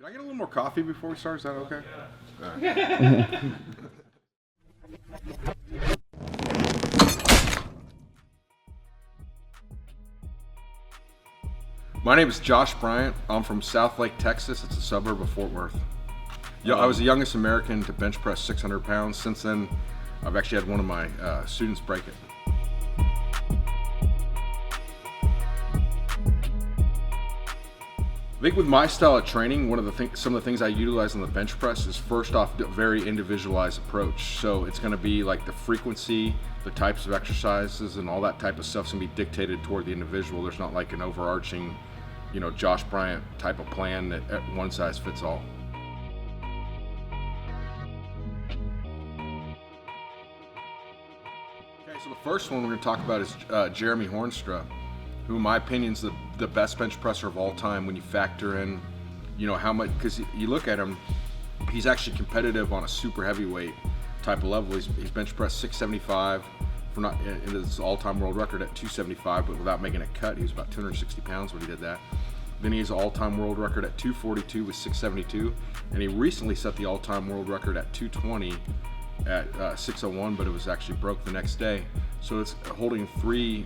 Can I get a little more coffee before we start? Is that okay? My name is Josh Bryant. I'm from South Lake, Texas. It's a suburb of Fort Worth. Yeah, I was the youngest American to bench press 600 pounds. Since then, I've actually had one of my students break it. I think with my style of training, some of the things I utilize on the bench press is first off a very individualized approach. So it's going to be like the frequency, the types of exercises, and all that type of stuff's going to be dictated toward the individual. There's not like an overarching, Josh Bryant type of plan that one size fits all. Okay, so the first one we're going to talk about is Jeremy Hornstra, who in my opinion is the best bench presser of all time when you factor in, how much, because you look at him, he's actually competitive on a super heavyweight type of level. He's bench pressed 675 for not into his all-time world record at 275, but without making a cut, he was about 260 pounds when he did that. Then he has an all-time world record at 242 with 672, and he recently set the all-time world record at 220 at 601, but it was actually broke the next day. So it's holding 3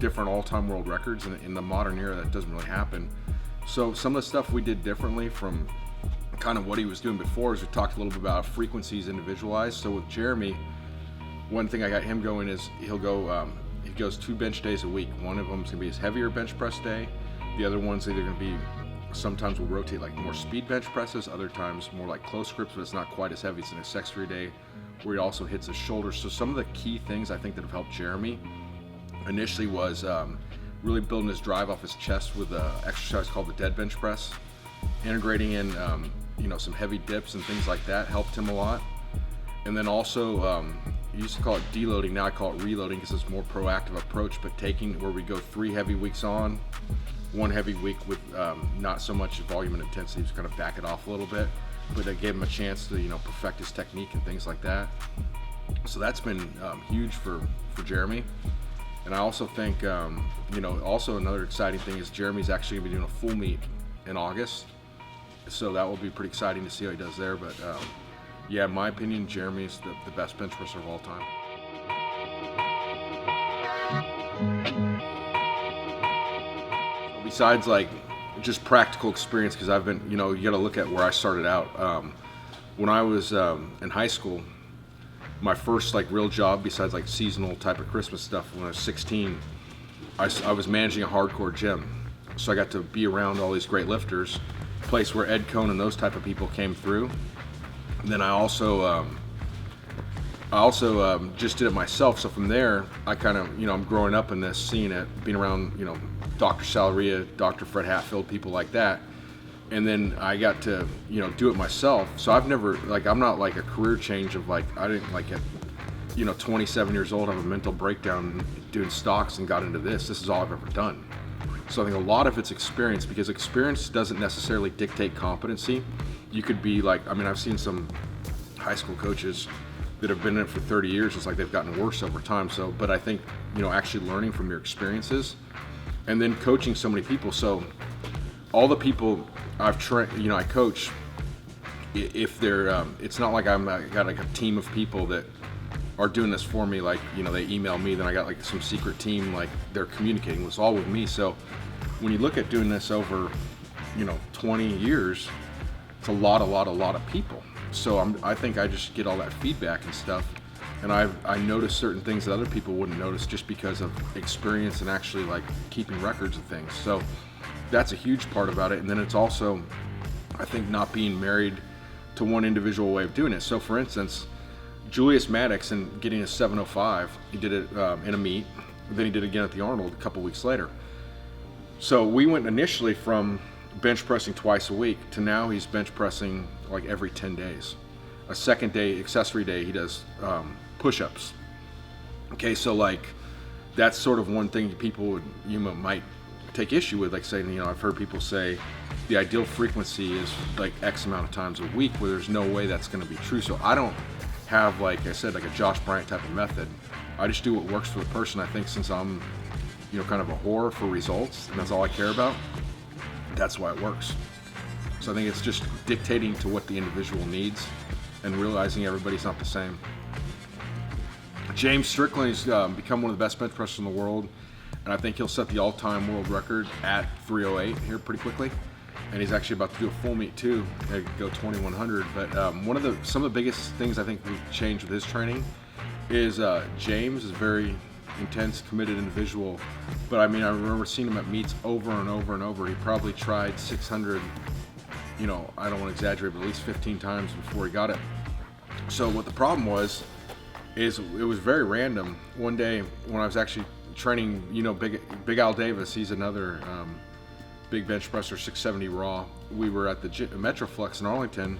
different all-time world records, and in the modern era that doesn't really happen. So some of the stuff we did differently from kind of what he was doing before is we talked a little bit about frequencies individualized. So with Jeremy, one thing I got him going is he goes 2 bench days a week. One of them is going to be his heavier bench press day. The other one's either going to be, sometimes we'll rotate like more speed bench presses, other times more like close grips, but it's not quite as heavy. It's an accessory day where he also hits his shoulders. So some of the key things I think that have helped Jeremy initially was really building his drive off his chest with an exercise called the dead bench press. Integrating in some heavy dips and things like that helped him a lot. And then also, you used to call it deloading, now I call it reloading because it's a more proactive approach, but taking where we go 3 heavy weeks on, 1 heavy week with not so much volume and intensity, just kind of back it off a little bit, but that gave him a chance to perfect his technique and things like that. So that's been huge for Jeremy. And I also think, also another exciting thing is Jeremy's actually going to be doing a full meet in August. So that will be pretty exciting to see how he does there. But yeah, in my opinion, Jeremy's the best bench presser of all time. Besides like just practical experience, because I've been, you got to look at where I started out. When I was in high school, my first like real job besides like seasonal type of Christmas stuff when I was 16, I was managing a hardcore gym. So I got to be around all these great lifters, a place where Ed Cohn and those type of people came through. And then I also just did it myself. So from there, I kind of, I'm growing up in this, seeing it, being around, Dr. Salaria, Dr. Fred Hatfield, people like that. And then I got to, do it myself. So I've never, I'm not like a career change of I didn't at, 27 years old have a mental breakdown doing stocks and got into this. This is all I've ever done. So I think a lot of it's experience, because experience doesn't necessarily dictate competency. You could be I've seen some high school coaches that have been in it for 30 years. It's like they've gotten worse over time. So, but I think, actually learning from your experiences and then coaching so many people. So all the people I've trained, I coach, if they're, it's not like I got like a team of people that are doing this for me, they email me, then I got like some secret team, they're communicating with, all with me. So when you look at doing this over, 20 years, it's a lot of people. So I think I just get all that feedback and stuff, and I notice certain things that other people wouldn't notice just because of experience and actually keeping records of things. So that's a huge part about it. And then it's also, I think, not being married to one individual way of doing it. So for instance, Julius Maddox and getting a 705, he did it in a meet, then he did it again at the Arnold a couple weeks later. So we went initially from bench pressing twice a week to now he's bench pressing every 10 days. A second day, accessory day, he does push-ups. Okay, so that's sort of one thing people might take issue with, saying, I've heard people say the ideal frequency is X amount of times a week, where there's no way that's going to be true. So I don't have, like I said, a Josh Bryant type of method. I just do what works for the person. I think since I'm, kind of a whore for results, and that's all I care about, that's why it works. So I think it's just dictating to what the individual needs and realizing everybody's not the same. James Strickland has become one of the best bench pressers in the world, and I think he'll set the all-time world record at 308 here pretty quickly. And he's actually about to do a full meet too, go 2100. But some of the biggest things I think we've changed with his training is James is a very intense, committed individual. But I mean, I remember seeing him at meets over and over and over. He probably tried 600, I don't want to exaggerate, but at least 15 times before he got it. So what the problem was, is it was very random. One day when I was actually training, Big Al Davis, he's another big bench presser, 670 raw. We were at the Metroflex in Arlington,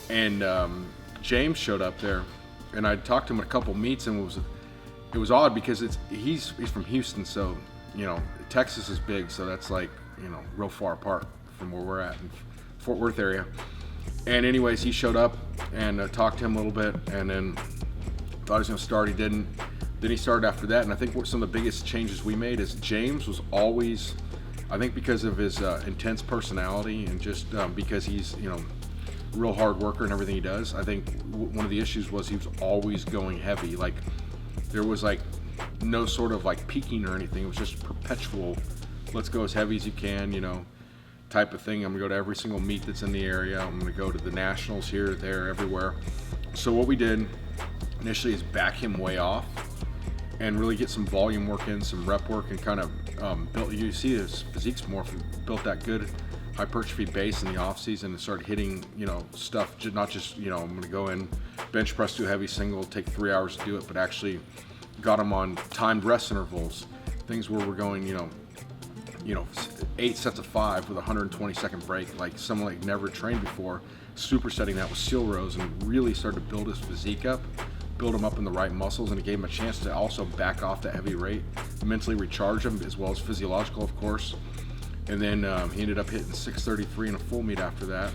and James showed up there, and I talked to him at a couple meets, and it was odd because he's from Houston, so Texas is big, so that's like real far apart from where we're at in Fort Worth area. And anyways, he showed up and talked to him a little bit, and then thought he was going to start. He didn't. Then he started after that, and I think what some of the biggest changes we made is James was always, I think because of his intense personality and just because he's real hard worker and everything he does, I think one of the issues was he was always going heavy. Like there was like no sort of like peaking or anything. It was just perpetual, let's go as heavy as you can, type of thing. I'm gonna go to every single meet that's in the area. I'm gonna go to the nationals here, there, everywhere. So what we did initially is back him way off and really get some volume work in, some rep work, and kind of built. You see his physique's more built that good hypertrophy base in the off season and started hitting stuff. Not just I'm going to go in bench press, do a heavy single, take 3 hours to do it, but actually got him on timed rest intervals, things where we're going 8 sets of 5 with a 120-second break, like someone like never trained before, supersetting that with seal rows, and really started to build his physique up, build him up in the right muscles, and it gave him a chance to also back off that heavy rate, mentally recharge him, as well as physiological, of course. And then he ended up hitting 633 in a full meet after that.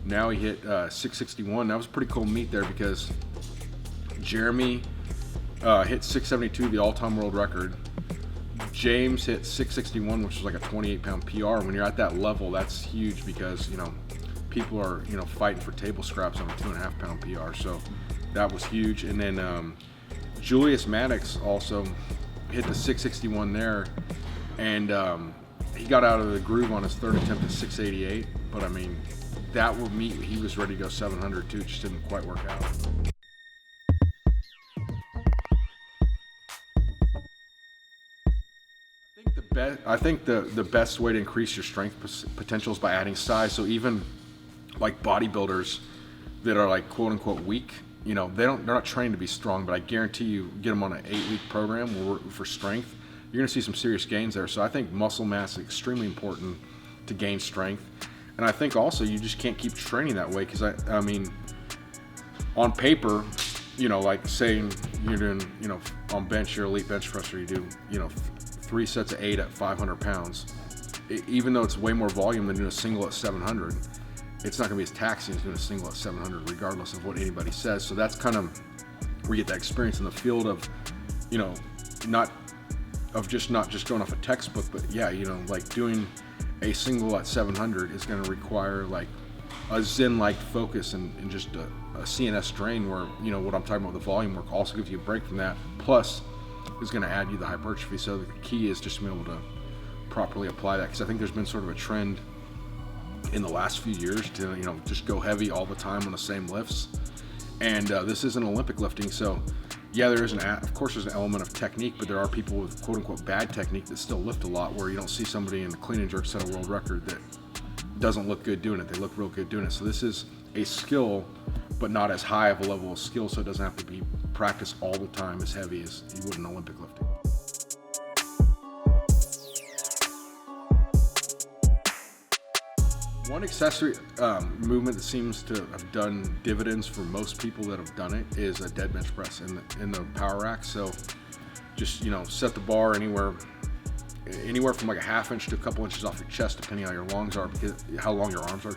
Now he hit 661. That was a pretty cool meet there because Jeremy hit 672, the all-time world record. James hit 661, which was like a 28-pound PR. When you're at that level, that's huge because people are fighting for table scraps on a 2.5-pound PR. So that was huge. And then Julius Maddox also hit the 661 there, and he got out of the groove on his third attempt at 688. But I mean, that would meet. He was ready to go 700 too. Just didn't quite work out. I think the best way to increase your strength potential is by adding size. So even like bodybuilders that are like quote unquote weak, they're not trained to be strong, but I guarantee you get them on an 8-week program for strength, you're going to see some serious gains there. So I think muscle mass is extremely important to gain strength. And I think also you just can't keep training that way because I mean, on paper, like saying you're doing, on bench, you're elite bench presser, you do, 3 sets of 8 at 500 pounds. Even though it's way more volume than doing a single at 700, it's not going to be as taxing as doing a single at 700, regardless of what anybody says. So that's kind of where you get that experience in the field of, not just going off a textbook, but yeah, like doing a single at 700 is going to require like a Zen-like focus and just a CNS drain where, what I'm talking about, the volume work also gives you a break from that. Plus, is going to add you the hypertrophy. So the key is just to be able to properly apply that, because I think there's been sort of a trend in the last few years to just go heavy all the time on the same lifts, and this isn't Olympic lifting. So yeah, there is of course there's an element of technique, but there are people with quote unquote bad technique that still lift a lot, where you don't see somebody in the clean and jerk set a world record that doesn't look good doing it. They look real good doing it. So this is a skill, but not as high of a level of skill, so it doesn't have to be practiced all the time as heavy as you would in Olympic lifting. One accessory movement that seems to have done dividends for most people that have done it is a dead bench press in the power rack. So just set the bar anywhere from like a ½ inch to a couple inches off your chest, depending on how your lungs are, how long your arms are,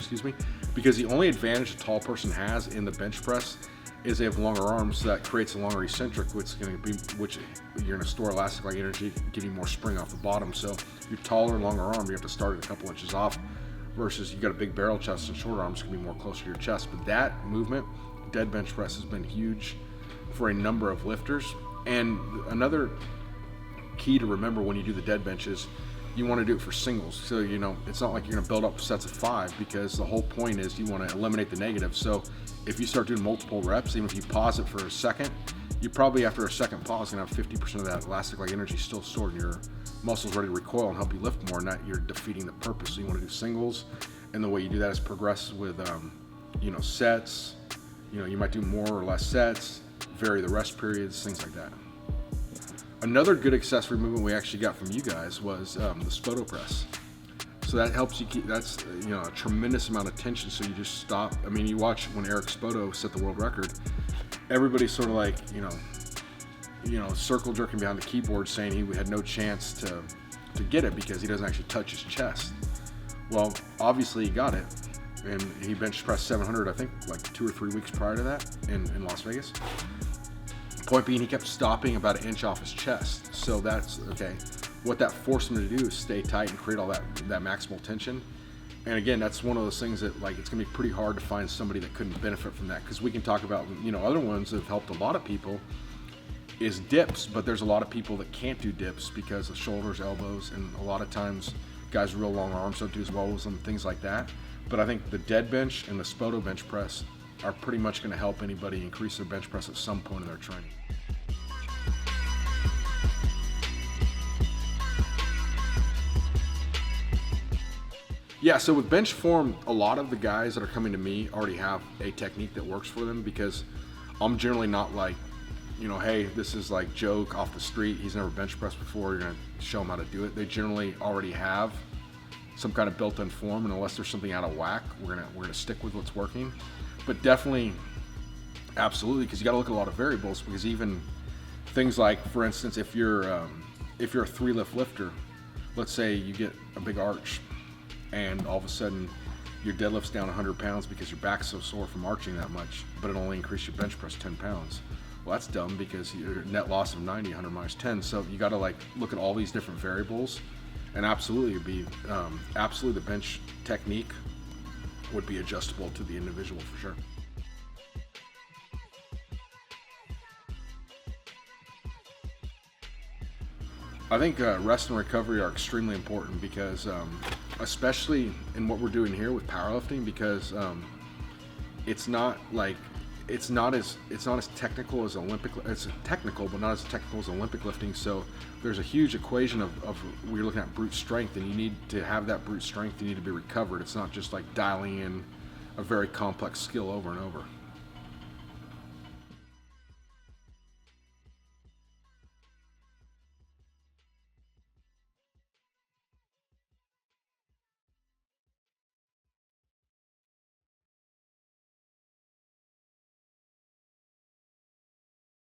because the only advantage a tall person has in the bench press is they have longer arms. So that creates a longer eccentric, which you're going to store elastic-like energy, give you more spring off the bottom. So if you're taller and longer arm, you have to start at a couple inches off, versus you got a big barrel chest and short arms can be more closer to your chest. But that movement, dead bench press, has been huge for a number of lifters. And another key to remember when you do the dead bench is you want to do it for singles. So, it's not like you're going to build up sets of 5, because the whole point is you want to eliminate the negative. So if you start doing multiple reps, even if you pause it for a second, you probably after a second pause going to have 50% of that elastic-like energy still stored in your muscles, ready to recoil and help you lift more, and that you're defeating the purpose. So you want to do singles, and the way you do that is progress with sets. You might do more or less sets, vary the rest periods, things like that. Another good accessory movement we actually got from you guys was the Spoto press. So that helps you keep, that's a tremendous amount of tension, so you just stop. I mean, you watch when Eric Spoto set the world record, everybody's sort of like, circle jerking behind the keyboard saying he had no chance to get it because he doesn't actually touch his chest. Well, obviously he got it, and he bench pressed 700, I think, like 2 or 3 weeks prior to that in Las Vegas. Point being, he kept stopping about an inch off his chest. So that's okay. What that forced him to do is stay tight and create all that maximal tension. And again, that's one of those things that, like, it's gonna be pretty hard to find somebody that couldn't benefit from that, because we can talk about other ones that have helped a lot of people is dips, but there's a lot of people that can't do dips because of shoulders, elbows, and a lot of times guys with real long arms don't do as well with them, things like that. But I think the dead bench and the Spoto bench press are pretty much going to help anybody increase their bench press at some point in their training. Yeah, so with bench form, a lot of the guys that are coming to me already have a technique that works for them, because I'm generally not like, hey, this is like Joe off the street, he's never bench pressed before, you're going to show him how to do it. They generally already have some kind of built-in form, and unless there's something out of whack, we're gonna stick with what's working. But definitely, absolutely, because you got to look at a lot of variables, because even things like, for instance, if you're a 3-lift lifter, let's say you get a big arch, and all of a sudden your deadlift's down 100 pounds because your back's so sore from arching that much, but it only increased your bench press 10 pounds. Well, that's dumb, because your net loss of 90, 100 minus 10. So you got to look at all these different variables, and absolutely the bench technique would be adjustable to the individual for sure. I think rest and recovery are extremely important, because especially in what we're doing here with powerlifting, because it's not as technical as Olympic. It's technical, but not as technical as Olympic lifting. So there's a huge equation of we're looking at brute strength, and you need to have that brute strength. You need to be recovered. It's not just like dialing in a very complex skill over and over.